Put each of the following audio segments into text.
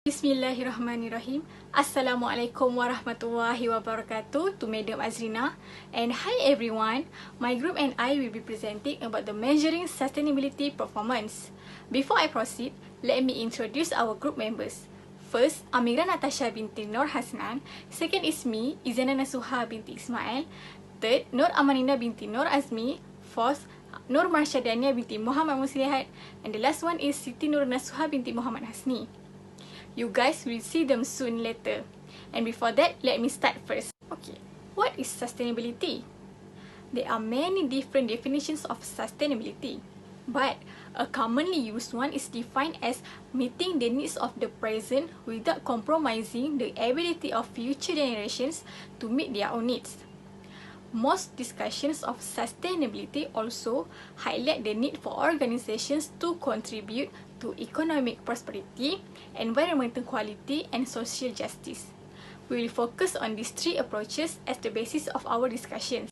Bismillahirrahmanirrahim. Assalamualaikum warahmatullahi wabarakatuh to Madam Azrina. And hi everyone, my group and I will be presenting about the measuring sustainability performance. Before I proceed, let me introduce our group members. First, Amira Natasha binti Nur Hasnan. Second is me, Izana Nasuha binti Ismail. Third, Nur Amanina binti Nur Azmi. Fourth, Nur Marsyadania binti Muhammad Muslihat. And the last one is Siti Nur Nasuha binti Muhammad Hasni. You guys will see them soon later. And before that, let me start first. Okay, what is sustainability? There are many different definitions of sustainability, but a commonly used one is defined as meeting the needs of the present without compromising the ability of future generations to meet their own needs. Most discussions of sustainability also highlight the need for organizations to contribute to economic prosperity, environmental quality, and social justice. We will focus on these three approaches as the basis of our discussions.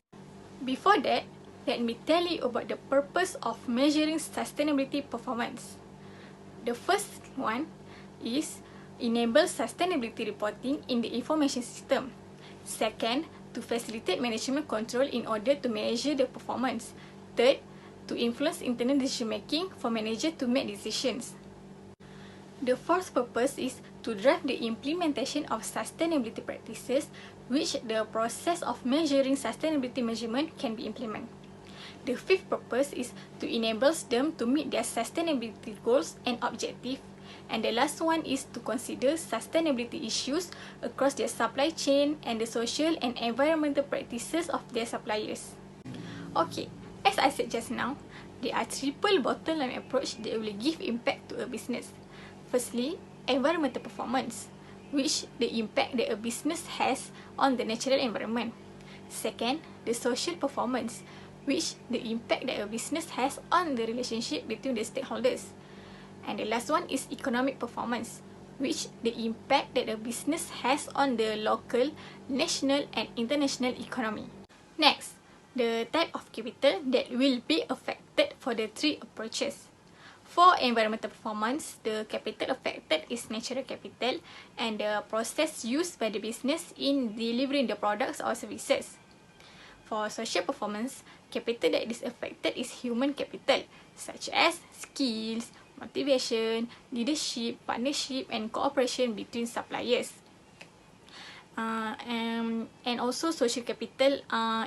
Before that, let me tell you about the purpose of measuring sustainability performance. The first one is enable sustainability reporting in the information system. Second, to facilitate management control in order to measure the performance. Third, to influence internal decision making for manager to make decisions. The fourth purpose is to drive the implementation of sustainability practices, which the process of measuring sustainability measurement can be implemented. The fifth purpose is to enable them to meet their sustainability goals and objectives. And the last one is to consider sustainability issues across their supply chain and the social and environmental practices of their suppliers. Okay, as I said just now, there are triple bottom line approach that will give impact to a business. Firstly, environmental performance, which the impact that a business has on the natural environment. Second, the social performance, which the impact that a business has on the relationship between the stakeholders. And the last one is economic performance, which the impact that a business has on the local, national, and international economy. Next, the type of capital that will be affected for the three approaches. For environmental performance, the capital affected is natural capital and the process used by the business in delivering the products or services. For social performance, capital that is affected is human capital, such as skills, motivation, leadership, partnership, and cooperation between suppliers. And also social capital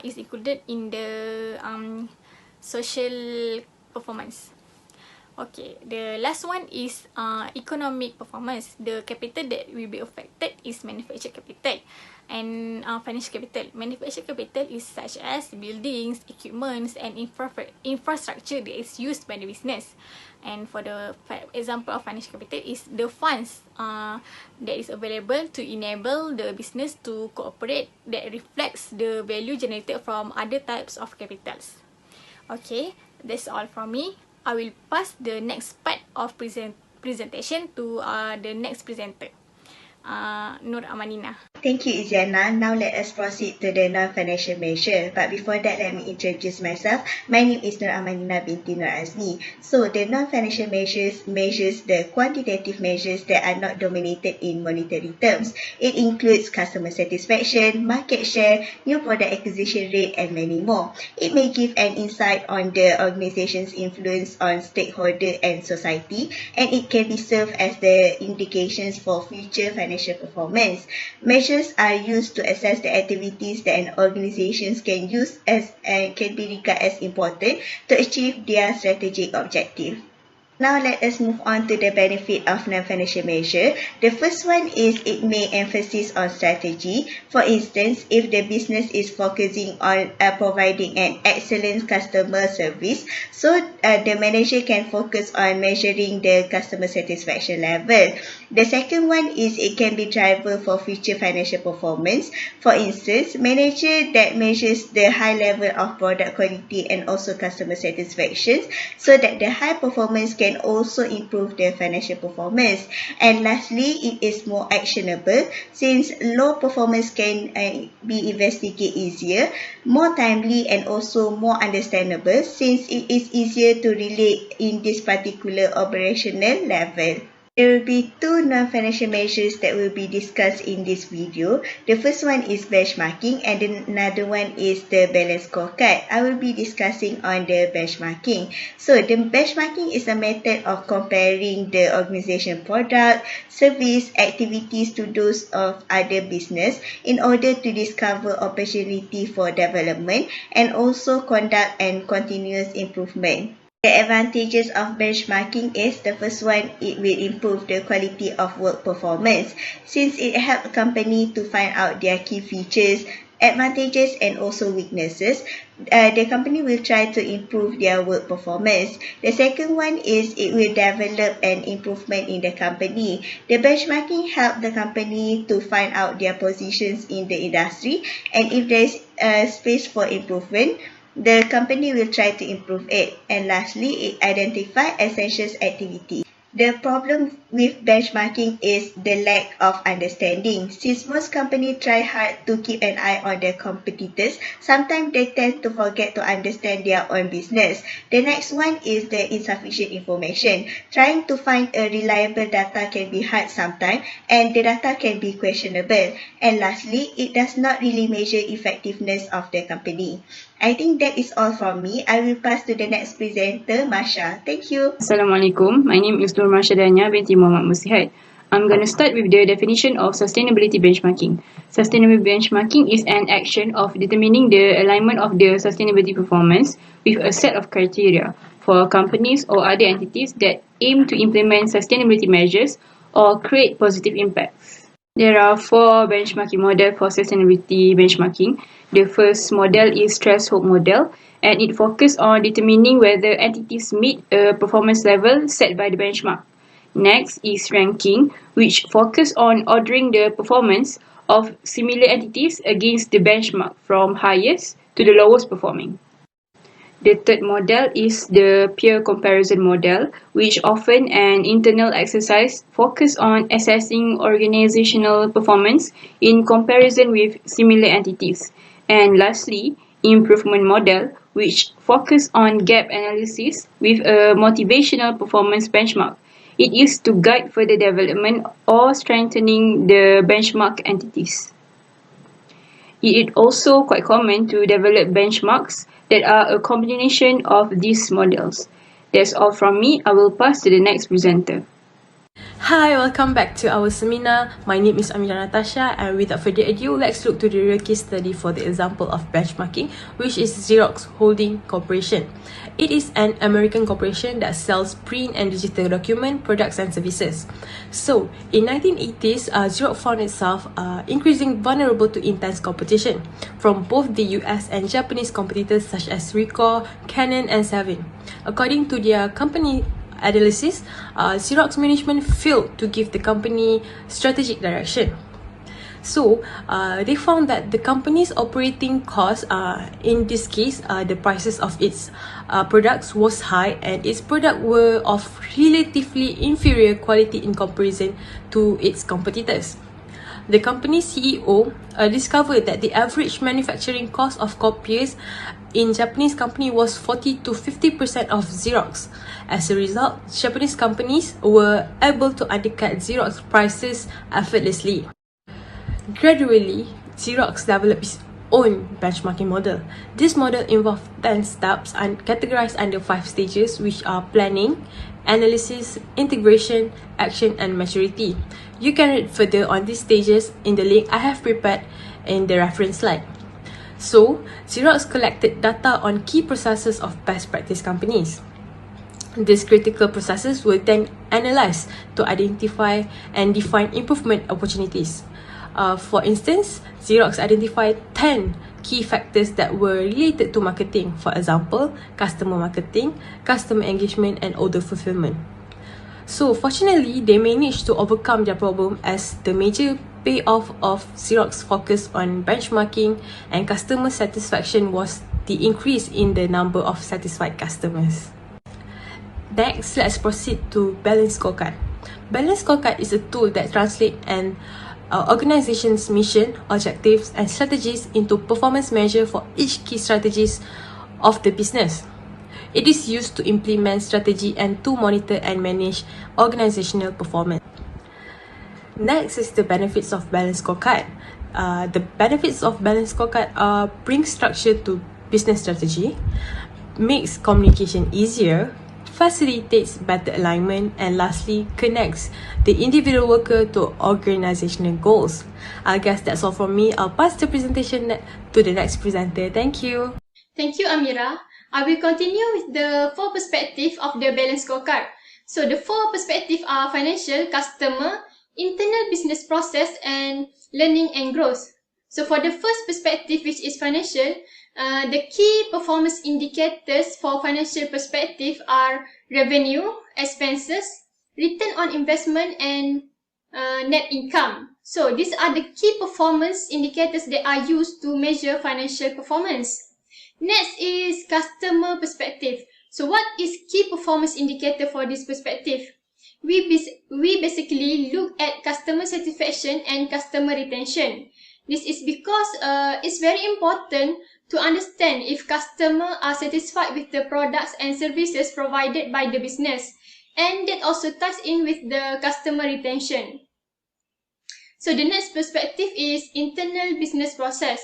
is included in the social performance. Okay, the last one is economic performance. The capital that will be affected is manufactured capital and financial capital. Manufactured capital is such as buildings, equipments, and infrastructure that is used by the business. And for the example of financial capital is the funds that is available to enable the business to cooperate that reflects the value generated from other types of capitals. Okay, that's all from me. I will pass the next part of presentation to the next presenter, Nur Amanina. Thank you, Iziana. Now let us proceed to the non-financial measure. But before that, let me introduce myself. My name is Nur Amanina binti Nur Azmi. So the non-financial measures measures the quantitative measures that are not dominated in monetary terms. It includes customer satisfaction, market share, new product acquisition rate, and many more. It may give an insight on the organization's influence on stakeholder and society, and it can be served as the indications for future financial performance. Measures are used to assess the activities that an organization can use as and can be regarded as important to achieve their strategic objective. Now let us move on to the benefit of non-financial measure. The first one is it may emphasize on strategy. For instance, if the business is focusing on providing an excellent customer service, so the manager can focus on measuring the customer satisfaction level. The second one is it can be driver for future financial performance. For instance, manager that measures the high level of product quality and also customer satisfaction, so that the high performance can also improve their financial performance. And lastly, it is more actionable since low performance can be investigated easier, more timely, and also more understandable since it is easier to relate in this particular operational level. There will be two non-financial measures that will be discussed in this video. The first one is benchmarking and another one is the balanced scorecard. I will be discussing on the benchmarking. So the benchmarking is a method of comparing the organization product, service, activities to those of other business in order to discover opportunity for development and also conduct and continuous improvement. The advantages of benchmarking is the first one, it will improve the quality of work performance since it helps a company to find out their key features, advantages and also weaknesses. The company will try to improve their work performance. The second one is it will develop an improvement in the company. The benchmarking help the company to find out their positions in the industry, and if there is space for improvement, the company will try to improve it. And lastly, it identifies essential activities. The problem with benchmarking is the lack of understanding. Since most companies try hard to keep an eye on their competitors, sometimes they tend to forget to understand their own business. The next one is the insufficient information. Trying to find a reliable data can be hard sometimes, and the data can be questionable. And lastly, it does not really measure effectiveness of the company. I think that is all from me. I will pass to the next presenter, Masha. Thank you. Assalamualaikum. My name is Nur Masha Dania binti Muhammad Musihat. I'm going to start with the definition of sustainability benchmarking. Sustainable benchmarking is an action of determining the alignment of the sustainability performance with a set of criteria for companies or other entities that aim to implement sustainability measures or create positive impacts. There are 4 benchmarking models for sustainability benchmarking. The first model is threshold model, and it focuses on determining whether entities meet a performance level set by the benchmark. Next is ranking, which focuses on ordering the performance of similar entities against the benchmark from highest to the lowest performing. The third model is the peer comparison model, which often an internal exercise focused on assessing organizational performance in comparison with similar entities. And lastly, improvement model, which focus on gap analysis with a motivational performance benchmark. It is to guide further development or strengthening the benchmark entities. It is also quite common to develop benchmarks that are a combination of these models. That's all from me. I will pass to the next presenter. Hi, welcome back to our seminar. My name is Amira Natasha, and without further ado, let's look to the real case study for the example of benchmarking, which is Xerox Holding Corporation. It is an American corporation that sells print and digital document products and services. So, in 1980s, Xerox found itself increasingly vulnerable to intense competition from both the US and Japanese competitors such as Ricoh, Canon, and Savin. According to their company analysis, Xerox management failed to give the company strategic direction. So, they found that the company's operating costs, in this case, the prices of its products was high, and its products were of relatively inferior quality in comparison to its competitors. The company's CEO discovered that the average manufacturing cost of copiers in Japanese company was 40 to 50% of Xerox. As a result, Japanese companies were able to undercut Xerox prices effortlessly. Gradually, Xerox developed its own benchmarking model. This model involved 10 steps and categorized under 5 stages, which are planning, analysis, integration, action, and maturity. You can read further on these stages in the link I have prepared in the reference slide. So, Xerox collected data on key processes of best practice companies. These critical processes were then analyzed to identify and define improvement opportunities. For instance, Xerox identified 10 key factors that were related to marketing. For example, customer marketing, customer engagement, and order fulfillment. So, fortunately, they managed to overcome their problem as the major payoff of Xerox focus on benchmarking and customer satisfaction was the increase in the number of satisfied customers. Next, let's proceed to Balanced Scorecard. Balanced Scorecard is a tool that translates an organization's mission, objectives, and strategies into performance measure for each key strategies of the business. It is used to implement strategy and to monitor and manage organizational performance. Next is the benefits of balanced scorecard. The benefits of balanced scorecard are bring structure to business strategy, makes communication easier, facilitates better alignment, and lastly, connects the individual worker to organizational goals. I guess that's all from me. I'll pass the presentation to the next presenter. Thank you. Thank you, Amira. I will continue with the 4 perspectives of the balanced scorecard. So the 4 perspectives are financial, customer, internal business process, and learning and growth. So for the first perspective, which is financial, the key performance indicators for financial perspective are revenue, expenses, return on investment, and net income. So these are the key performance indicators that are used to measure financial performance. Next is customer perspective. So what is key performance indicator for this perspective? We basically look at customer satisfaction and customer retention. This is because it's very important to understand if customers are satisfied with the products and services provided by the business, and that also ties in with the customer retention. So the next perspective is internal business process.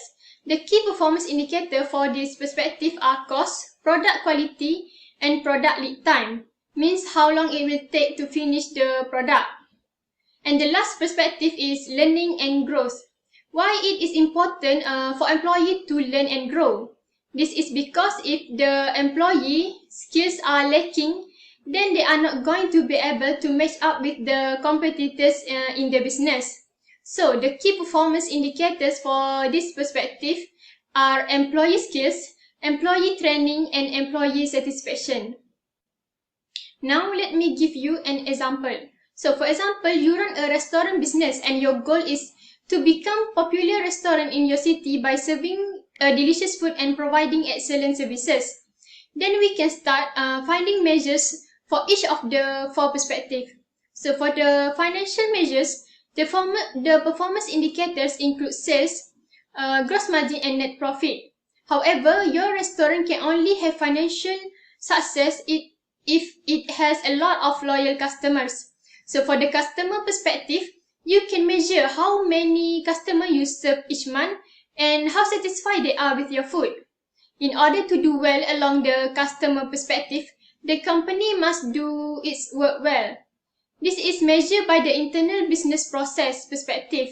The key performance indicator for this perspective are cost, product quality, and product lead time. Means how long it will take to finish the product. And the last perspective is learning and growth. Why it is important for employee to learn and grow? This is because if the employee skills are lacking, then they are not going to be able to match up with the competitors in the business. So the key performance indicators for this perspective are employee skills, employee training, and employee satisfaction. Now let me give you an example. So for example, you run a restaurant business and your goal is to become popular restaurant in your city by serving delicious food and providing excellent services. Then we can start finding measures for each of the 4 perspectives. So for the financial measures, the performance indicators include sales, gross margin, and net profit. However, your restaurant can only have financial success if it has a lot of loyal customers. So for the customer perspective, you can measure how many customers you serve each month and how satisfied they are with your food. In order to do well along the customer perspective, the company must do its work well. This is measured by the internal business process perspective.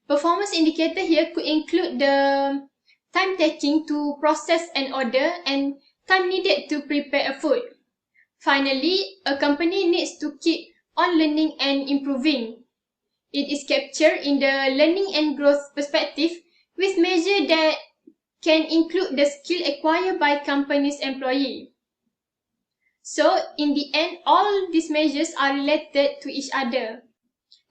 Performance indicator here could include the time taking to process an order and time needed to prepare a food. Finally, a company needs to keep on learning and improving. It is captured in the learning and growth perspective with measures that can include the skill acquired by company's employee. So, in the end, all these measures are related to each other.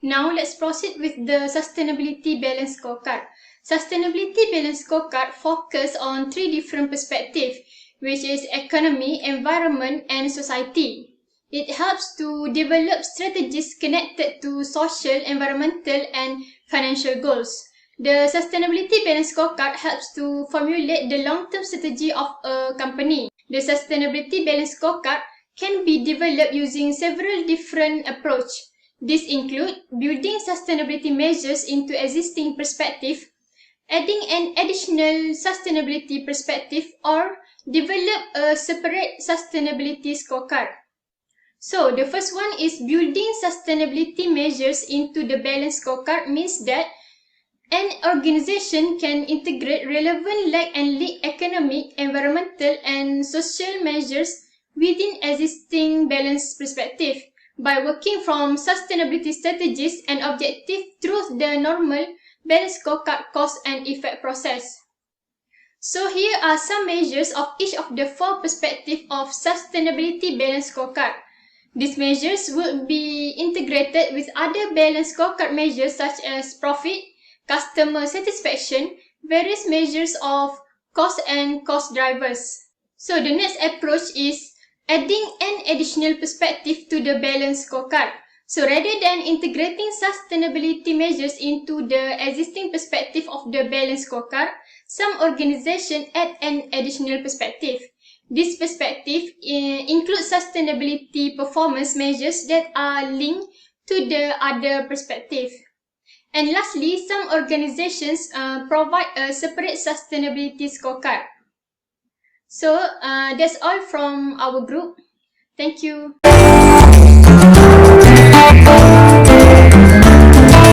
Now, let's proceed with the Sustainability Balance Scorecard. Sustainability Balance Scorecard focuses on 3 different perspectives, which is economy, environment, and society. It helps to develop strategies connected to social, environmental, and financial goals. The Sustainability Balance Scorecard helps to formulate the long-term strategy of a company. The Sustainability Balance Scorecard can be developed using several different approaches. These include building sustainability measures into existing perspective, adding an additional sustainability perspective, or develop a separate sustainability scorecard. So the first one is building sustainability measures into the balanced scorecard means that an organization can integrate relevant and lead economic, environmental, and social measures within existing balanced perspective by working from sustainability strategies and objectives through the normal balanced scorecard cause and effect process. So here are some measures of each of the 4 perspectives of sustainability balanced scorecard. These measures will be integrated with other balanced scorecard measures such as profit, customer satisfaction, various measures of cost and cost drivers. So the next approach is adding an additional perspective to the balanced scorecard. So rather than integrating sustainability measures into the existing perspective of the balanced scorecard, some organizations add an additional perspective. This perspective includes sustainability performance measures that are linked to the other perspective. And lastly, some organizations provide a separate sustainability scorecard. So that's all from our group. Thank you.